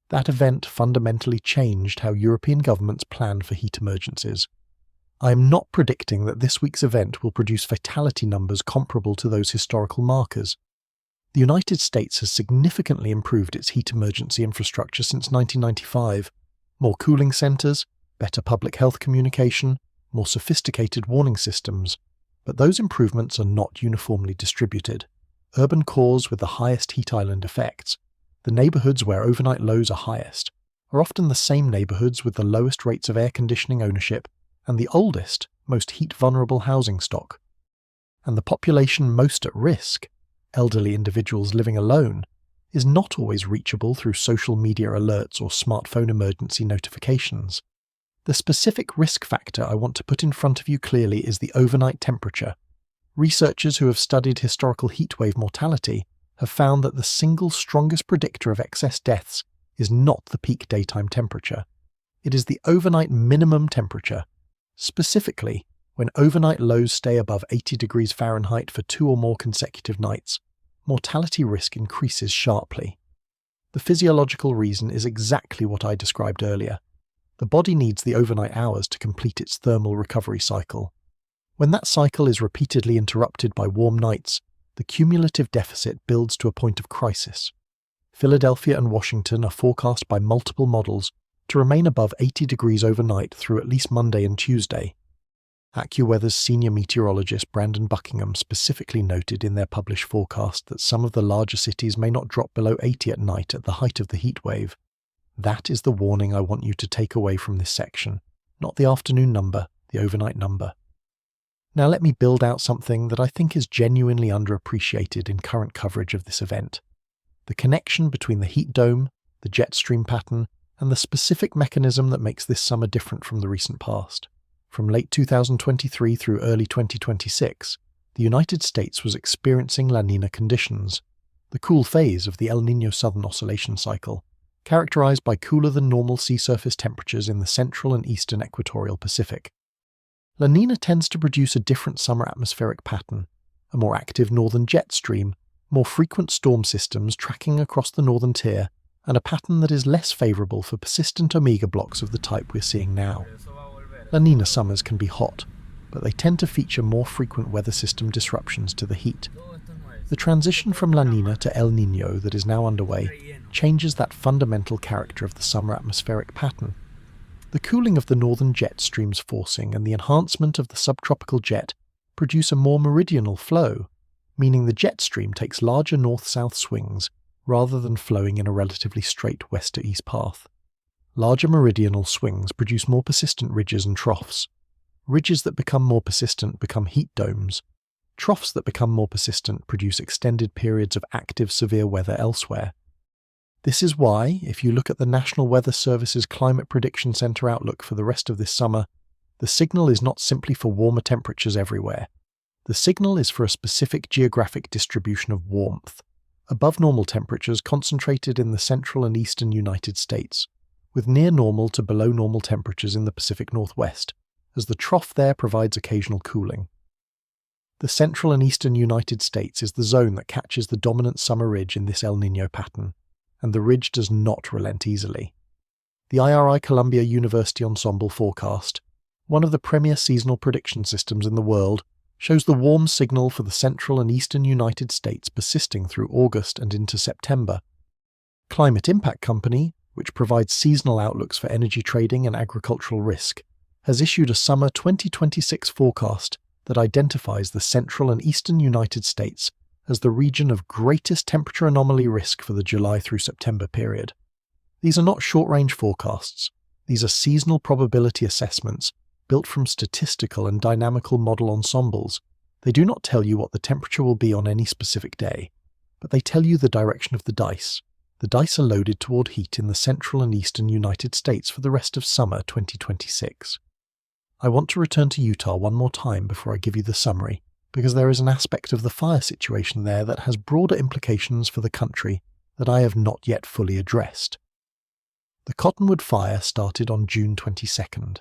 That event fundamentally changed how European governments planned for heat emergencies. I am not predicting that this week's event will produce fatality numbers comparable to those historical markers. The United States has significantly improved its heat emergency infrastructure since 1995. More cooling centers, better public health communication, more sophisticated warning systems, but those improvements are not uniformly distributed. Urban cores with the highest heat island effects, The neighborhoods where overnight lows are highest are often the same neighborhoods with the lowest rates of air conditioning ownership and the oldest, most heat-vulnerable housing stock. And the population most at risk, elderly individuals living alone, is not always reachable through social media alerts or smartphone emergency notifications. The specific risk factor I want to put in front of you clearly is the overnight temperature. Researchers who have studied historical heatwave mortality have found that the single strongest predictor of excess deaths is not the peak daytime temperature. It is the overnight minimum temperature. Specifically, when overnight lows stay above 80 degrees Fahrenheit for 2 or more consecutive nights, mortality risk increases sharply. The physiological reason is exactly what I described earlier. The body needs the overnight hours to complete its thermal recovery cycle. When that cycle is repeatedly interrupted by warm nights, the cumulative deficit builds to a point of crisis. Philadelphia and Washington are forecast by multiple models to remain above 80 degrees overnight through at least Monday and Tuesday. AccuWeather's senior meteorologist Brandon Buckingham specifically noted in their published forecast that some of the larger cities may not drop below 80 at night at the height of the heat wave. That is the warning I want you to take away from this section, not the afternoon number, the overnight number. Now let me build out something that I think is genuinely underappreciated in current coverage of this event. The connection between the heat dome, the jet stream pattern, and the specific mechanism that makes this summer different from the recent past. From late 2023 through early 2026, the United States was experiencing La Nina conditions, the cool phase of the El Niño southern oscillation cycle, characterized by cooler than normal sea surface temperatures in the central and eastern equatorial Pacific. La Nina tends to produce a different summer atmospheric pattern, a more active northern jet stream, more frequent storm systems tracking across the northern tier, and a pattern that is less favorable for persistent omega blocks of the type we're seeing now. La Nina summers can be hot, but they tend to feature more frequent weather system disruptions to the heat. The transition from La Nina to El Niño that is now underway changes that fundamental character of the summer atmospheric pattern. The cooling of the northern jet stream's forcing and the enhancement of the subtropical jet produce a more meridional flow, meaning the jet stream takes larger north-south swings rather than flowing in a relatively straight west-to-east path. Larger meridional swings produce more persistent ridges and troughs. Ridges that become more persistent become heat domes. Troughs that become more persistent produce extended periods of active severe weather elsewhere. This is why, if you look at the National Weather Service's Climate Prediction Center outlook for the rest of this summer, the signal is not simply for warmer temperatures everywhere. The signal is for a specific geographic distribution of warmth, above normal temperatures concentrated in the central and eastern United States, with near normal to below normal temperatures in the Pacific Northwest, as the trough there provides occasional cooling. The central and eastern United States is the zone that catches the dominant summer ridge in this El Niño pattern, and the ridge does not relent easily. The IRI Columbia University Ensemble forecast, one of the premier seasonal prediction systems in the world, shows the warm signal for the central and eastern United States persisting through August and into September. Climate Impact Company, which provides seasonal outlooks for energy trading and agricultural risk, has issued a summer 2026 forecast that identifies the central and eastern United States as the region of greatest temperature anomaly risk for the July through September period. These are not short-range forecasts. These are seasonal probability assessments built from statistical and dynamical model ensembles. They do not tell you what the temperature will be on any specific day, but they tell you the direction of the dice. The dice are loaded toward heat in the central and eastern United States for the rest of summer 2026. I want to return to Utah one more time before I give you the summary, because there is an aspect of the fire situation there that has broader implications for the country that I have not yet fully addressed. The Cottonwood Fire started on June 22nd.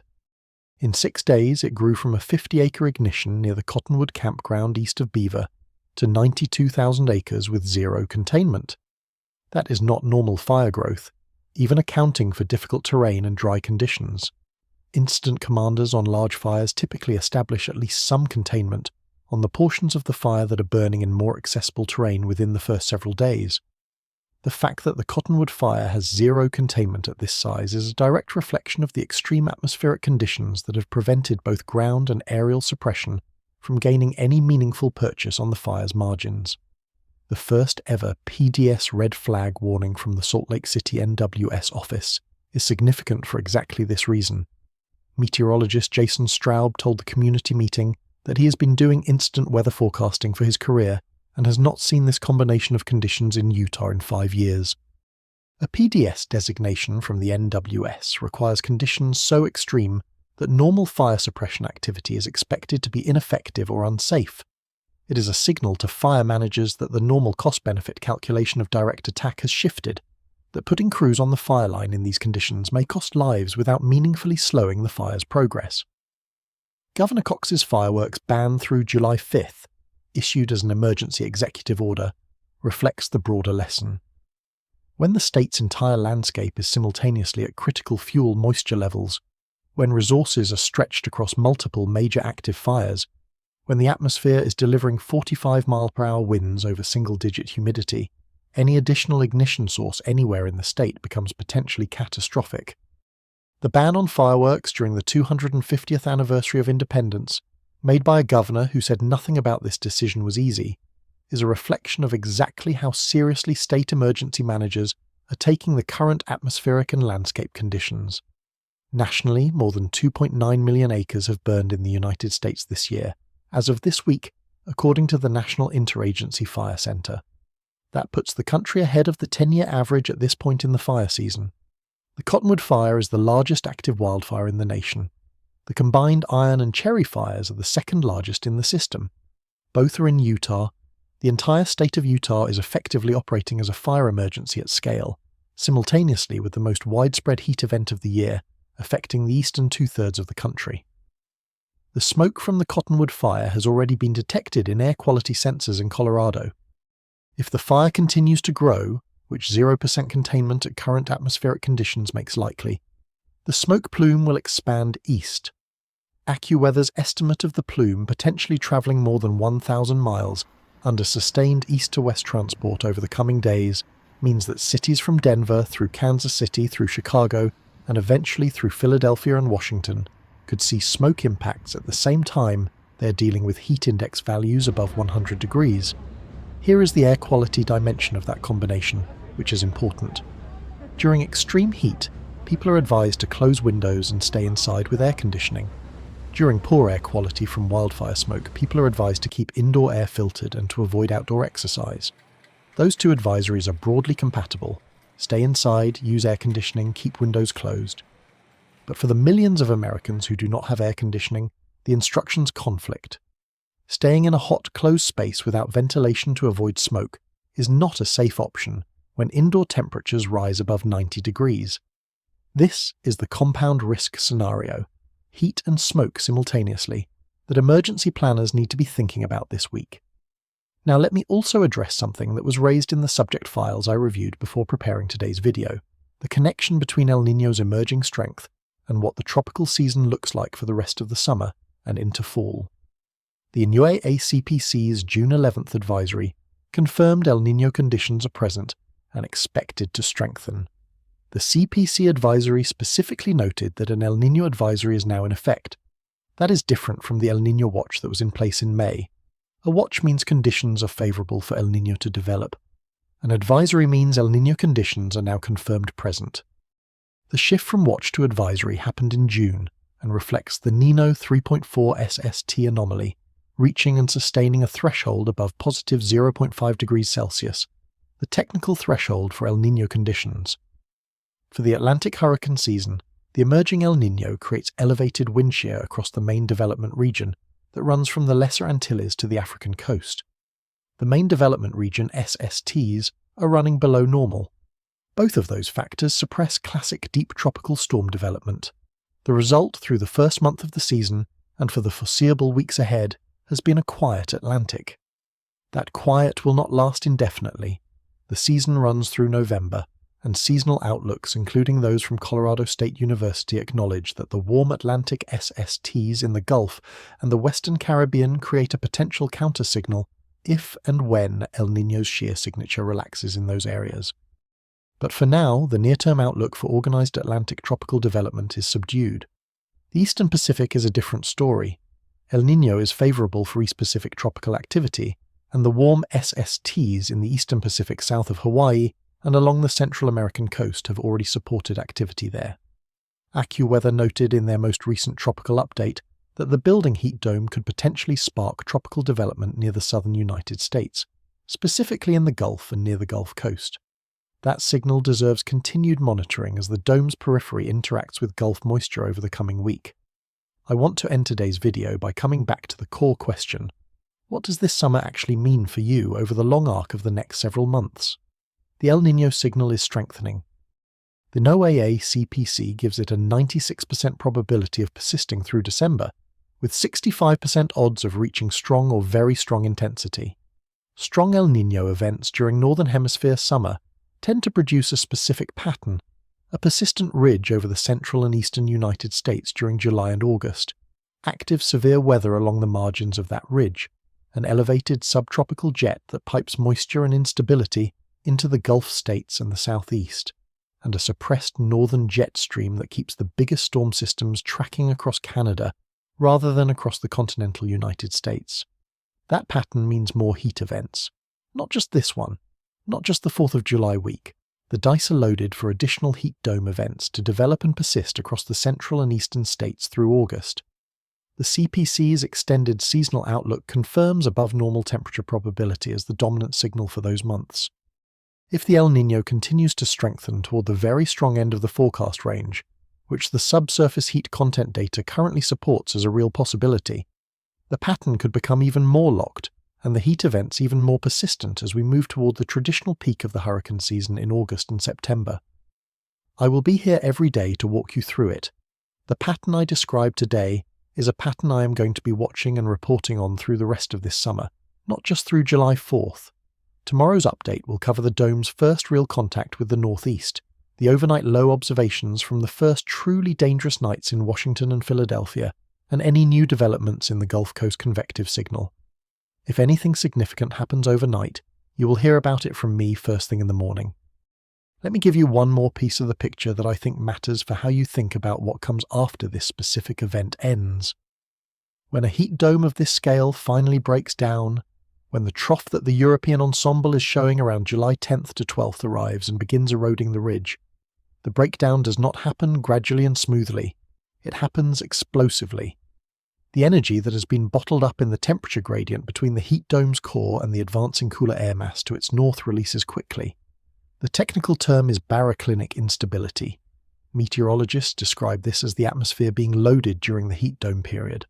In 6 days, it grew from a 50-acre ignition near the Cottonwood campground east of Beaver to 92,000 acres with zero containment. That is not normal fire growth, even accounting for difficult terrain and dry conditions. Incident commanders on large fires typically establish at least some containment on the portions of the fire that are burning in more accessible terrain within the first several days. The fact that the Cottonwood Fire has zero containment at this size is a direct reflection of the extreme atmospheric conditions that have prevented both ground and aerial suppression from gaining any meaningful purchase on the fire's margins. the first ever PDS red flag warning from the Salt Lake City NWS office, is significant for exactly this reason. Meteorologist Jason Straub told the community meeting that he has been doing incident weather forecasting for his career and has not seen this combination of conditions in Utah in 5 years. A PDS designation from the NWS requires conditions so extreme that normal fire suppression activity is expected to be ineffective or unsafe. It is a signal to fire managers that the normal cost-benefit calculation of direct attack has shifted, that putting crews on the fire line in these conditions may cost lives without meaningfully slowing the fire's progress. Governor Cox's fireworks ban through July 5th, issued as an emergency executive order, reflects the broader lesson. When the state's entire landscape is simultaneously at critical fuel moisture levels, when resources are stretched across multiple major active fires, when the atmosphere is delivering 45-mile-per-hour winds over single-digit humidity, any additional ignition source anywhere in the state becomes potentially catastrophic. The ban on fireworks during the 250th anniversary of independence, made by a governor who said nothing about this decision was easy, is a reflection of exactly how seriously state emergency managers are taking the current atmospheric and landscape conditions. Nationally, more than 2.9 million acres have burned in the United States this year, as of this week, according to the National Interagency Fire Center. That puts the country ahead of the 10-year average at this point in the fire season. The Cottonwood Fire is the largest active wildfire in the nation. The combined iron and cherry fires are the second largest in the system. Both are in Utah. The entire state of Utah is effectively operating as a fire emergency at scale, simultaneously with the most widespread heat event of the year, affecting the eastern two-thirds of the country. The smoke from the Cottonwood Fire has already been detected in air quality sensors in Colorado. If the fire continues to grow, which 0% containment at current atmospheric conditions makes likely, the smoke plume will expand east. AccuWeather's estimate of the plume potentially travelling more than 1,000 miles under sustained east-to-west transport over the coming days means that cities from Denver through Kansas City through Chicago and eventually through Philadelphia and Washington could see smoke impacts at the same time they are dealing with heat index values above 100 degrees. Here is the air quality dimension of that combination, which is important. During extreme heat, people are advised to close windows and stay inside with air conditioning. During poor air quality from wildfire smoke, people are advised to keep indoor air filtered and to avoid outdoor exercise. Those two advisories are broadly compatible. Stay inside, use air conditioning, keep windows closed. But for the millions of Americans who do not have air conditioning, the instructions conflict. Staying in a hot, closed space without ventilation to avoid smoke is not a safe option when indoor temperatures rise above 90 degrees. This is the compound risk scenario, heat and smoke simultaneously, that emergency planners need to be thinking about this week. Now let me also address something that was raised in the subject files I reviewed before preparing today's video, the connection between El Niño's emerging strength and what the tropical season looks like for the rest of the summer and into fall. The NOAA CPC's June 11th advisory confirmed El Niño conditions are present and expected to strengthen. The CPC advisory specifically noted that an El Niño advisory is now in effect. That is different from the El Niño watch that was in place in May. A watch means conditions are favourable for El Niño to develop. An advisory means El Niño conditions are now confirmed present. The shift from watch to advisory happened in June and reflects the Nino 3.4 SST anomaly, reaching and sustaining a threshold above positive 0.5 degrees Celsius, the technical threshold for El Niño conditions. For the Atlantic hurricane season, the emerging El Niño creates elevated wind shear across the main development region that runs from the Lesser Antilles to the African coast. The main development region SSTs are running below normal. Both of those factors suppress classic deep tropical storm development. The result through the first month of the season, and for the foreseeable weeks ahead, has been a quiet Atlantic. That quiet will not last indefinitely. The season runs through November, and seasonal outlooks, including those from Colorado State University, acknowledge that the warm Atlantic SSTs in the Gulf and the Western Caribbean create a potential countersignal if and when El Niño's shear signature relaxes in those areas. But for now, the near-term outlook for organized Atlantic tropical development is subdued. The Eastern Pacific is a different story. El Niño is favorable for East Pacific tropical activity, and the warm SSTs in the eastern Pacific south of Hawaii and along the Central American coast have already supported activity there. AccuWeather noted in their most recent tropical update that the building heat dome could potentially spark tropical development near the southern United States, specifically in the Gulf and near the Gulf Coast. That signal deserves continued monitoring as the dome's periphery interacts with Gulf moisture over the coming week. I want to end today's video by coming back to the core question: what does this summer actually mean for you over the long arc of the next several months? The El Niño signal is strengthening. The NOAA CPC gives it a 96% probability of persisting through December, with 65% odds of reaching strong or very strong intensity. Strong El Niño events during Northern Hemisphere summer tend to produce a specific pattern, a persistent ridge over the central and eastern United States during July and August, active severe weather along the margins of that ridge, an elevated subtropical jet that pipes moisture and instability into the Gulf states and the southeast, and a suppressed northern jet stream that keeps the biggest storm systems tracking across Canada rather than across the continental United States. That pattern means more heat events. Not just this one, not just the 4th of July week. The dice are loaded for additional heat dome events to develop and persist across the central and eastern states through August. The CPC's extended seasonal outlook confirms above normal temperature probability as the dominant signal for those months. If the El Niño continues to strengthen toward the very strong end of the forecast range, which the subsurface heat content data currently supports as a real possibility, the pattern could become even more locked and the heat events even more persistent as we move toward the traditional peak of the hurricane season in August and September. I will be here every day to walk you through it. The pattern I described today is a pattern I am going to be watching and reporting on through the rest of this summer, not just through July 4th. Tomorrow's update will cover the dome's first real contact with the northeast, the overnight low observations from the first truly dangerous nights in Washington and Philadelphia, and any new developments in the Gulf Coast convective signal. If anything significant happens overnight, you will hear about it from me first thing in the morning. Let me give you one more piece of the picture that I think matters for how you think about what comes after this specific event ends. When a heat dome of this scale finally breaks down, when the trough that the European ensemble is showing around July 10th to 12th arrives and begins eroding the ridge, the breakdown does not happen gradually and smoothly. It happens explosively. The energy that has been bottled up in the temperature gradient between the heat dome's core and the advancing cooler air mass to its north releases quickly. The technical term is baroclinic instability. Meteorologists describe this as the atmosphere being loaded during the heat dome period.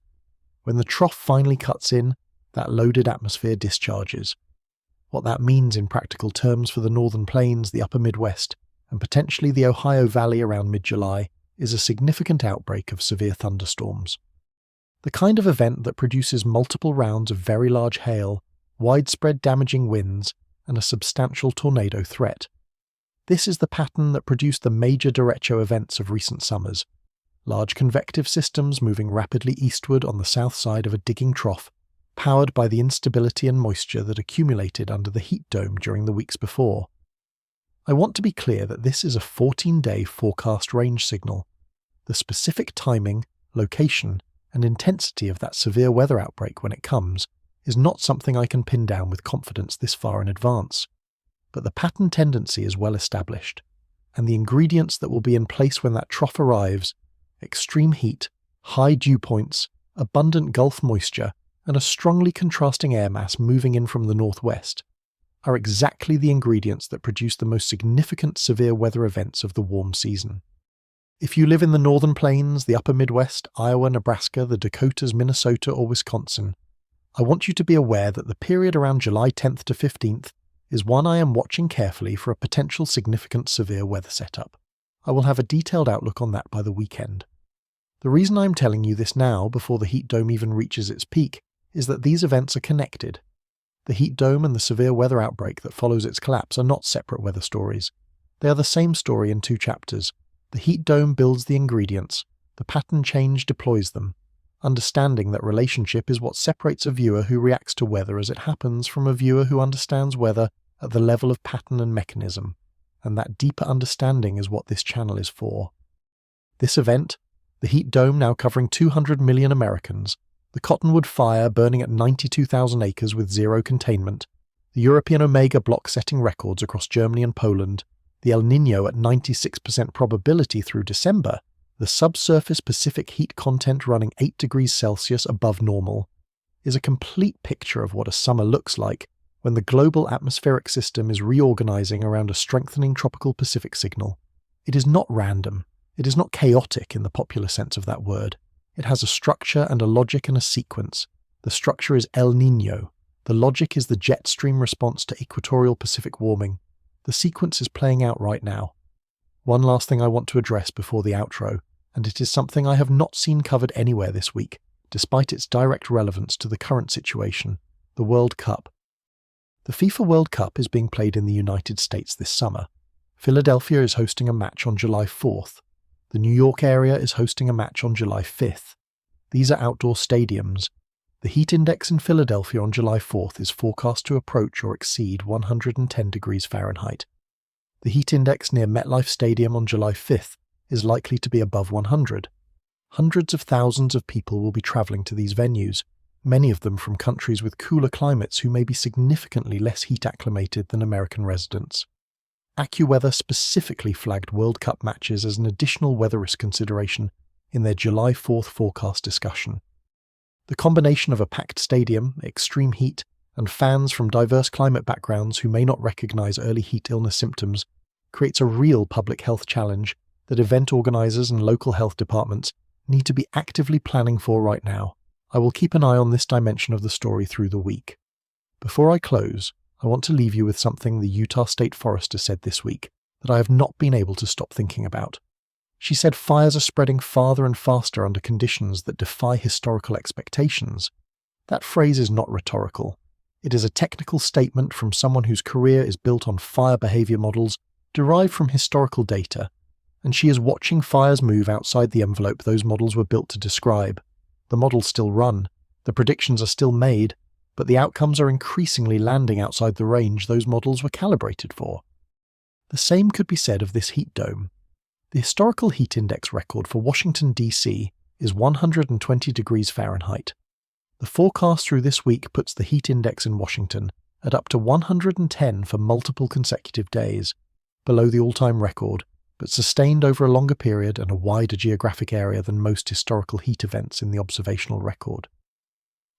When the trough finally cuts in, that loaded atmosphere discharges. What that means in practical terms for the northern plains, the upper Midwest, and potentially the Ohio Valley around mid-July is a significant outbreak of severe thunderstorms. The kind of event that produces multiple rounds of very large hail, widespread damaging winds, and a substantial tornado threat. This is the pattern that produced the major derecho events of recent summers. Large convective systems moving rapidly eastward on the south side of a digging trough, powered by the instability and moisture that accumulated under the heat dome during the weeks before. I want to be clear that this is a 14-day forecast range signal. The specific timing, location, and intensity of that severe weather outbreak when it comes is not something I can pin down with confidence this far in advance. But the pattern tendency is well established, and the ingredients that will be in place when that trough arrives, extreme heat, high dew points, abundant Gulf moisture, and a strongly contrasting air mass moving in from the northwest, are exactly the ingredients that produce the most significant severe weather events of the warm season. If you live in the northern plains, the upper Midwest, Iowa, Nebraska, the Dakotas, Minnesota, or Wisconsin, I want you to be aware that the period around July 10th to 15th is one I am watching carefully for a potential significant severe weather setup. I will have a detailed outlook on that by the weekend. The reason I am telling you this now, before the heat dome even reaches its peak, is that these events are connected. The heat dome and the severe weather outbreak that follows its collapse are not separate weather stories. They are the same story in two chapters. The heat dome builds the ingredients, the pattern change deploys them. Understanding that relationship is what separates a viewer who reacts to weather as it happens from a viewer who understands weather at the level of pattern and mechanism, and that deeper understanding is what this channel is for. This event, the heat dome now covering 200 million Americans, The Cottonwood Fire burning at 92,000 acres with zero containment, the European Omega block setting records across Germany and Poland, the El Nino at 96% probability through December, the subsurface Pacific heat content running 8 degrees Celsius above normal, is a complete picture of what a summer looks like when the global atmospheric system is reorganizing around a strengthening tropical Pacific signal. It is not random. It is not chaotic in the popular sense of that word. It has a structure and a logic and a sequence. The structure is El Nino. The logic is the jet stream response to equatorial Pacific warming. The sequence is playing out right now. One last thing I want to address before the outro, and it is something I have not seen covered anywhere this week, despite its direct relevance to the current situation: the World Cup. The FIFA World Cup is being played in the United States this summer. Philadelphia is hosting a match on July 4th. The New York area is hosting a match on July 5th. These are outdoor stadiums. The heat index in Philadelphia on July 4th is forecast to approach or exceed 110 degrees Fahrenheit. The heat index near MetLife Stadium on July 5th is likely to be above 100. Hundreds of thousands of people will be travelling to these venues, many of them from countries with cooler climates who may be significantly less heat acclimated than American residents. AccuWeather specifically flagged World Cup matches as an additional weather risk consideration in their July 4th forecast discussion. The combination of a packed stadium, extreme heat, and fans from diverse climate backgrounds who may not recognise early heat illness symptoms creates a real public health challenge that event organisers and local health departments need to be actively planning for right now. I will keep an eye on this dimension of the story through the week. Before I close, I want to leave you with something the Utah State Forester said this week that I have not been able to stop thinking about. She said fires are spreading farther and faster under conditions that defy historical expectations. That phrase is not rhetorical. It is a technical statement from someone whose career is built on fire behavior models derived from historical data, and she is watching fires move outside the envelope those models were built to describe. The models still run, the predictions are still made, but the outcomes are increasingly landing outside the range those models were calibrated for. The same could be said of this heat dome. The historical heat index record for Washington, D.C. is 120 degrees Fahrenheit. The forecast through this week puts the heat index in Washington at up to 110 for multiple consecutive days, below the all-time record, but sustained over a longer period and a wider geographic area than most historical heat events in the observational record.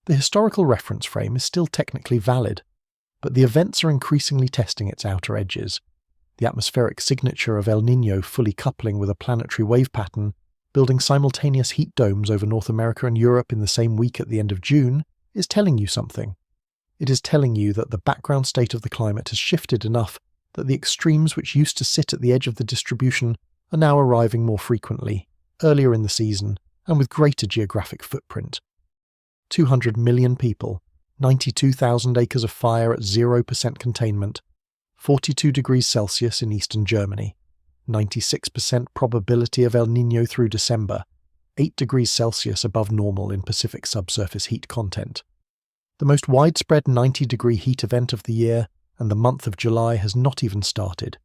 The historical reference frame is still technically valid, but the events are increasingly testing its outer edges. The atmospheric signature of El Nino fully coupling with a planetary wave pattern, building simultaneous heat domes over North America and Europe in the same week at the end of June, is telling you something. It is telling you that the background state of the climate has shifted enough that the extremes which used to sit at the edge of the distribution are now arriving more frequently, earlier in the season, and with greater geographic footprint. 200 million people, 92,000 acres of fire at 0% containment, 42 degrees Celsius in eastern Germany, 96% probability of El Nino through December, 8 degrees Celsius above normal in Pacific subsurface heat content. The most widespread 90-degree heat event of the year, and the month of July has not even started.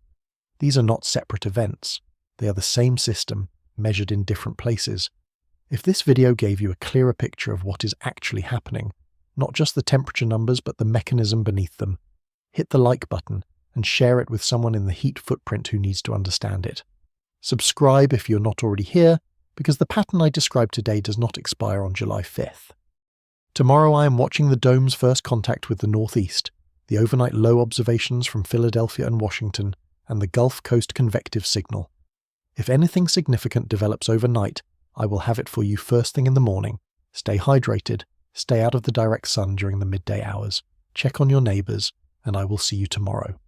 These are not separate events. They are the same system, measured in different places. If this video gave you a clearer picture of what is actually happening, not just the temperature numbers but the mechanism beneath them, hit the like button and share it with someone in the heat footprint who needs to understand it. Subscribe if you're not already here, because the pattern I described today does not expire on July 5th. Tomorrow I am watching the dome's first contact with the northeast, the overnight low observations from Philadelphia and Washington, and the Gulf Coast convective signal. If anything significant develops overnight, I will have it for you first thing in the morning. Stay hydrated, stay out of the direct sun during the midday hours, check on your neighbours, and I will see you tomorrow.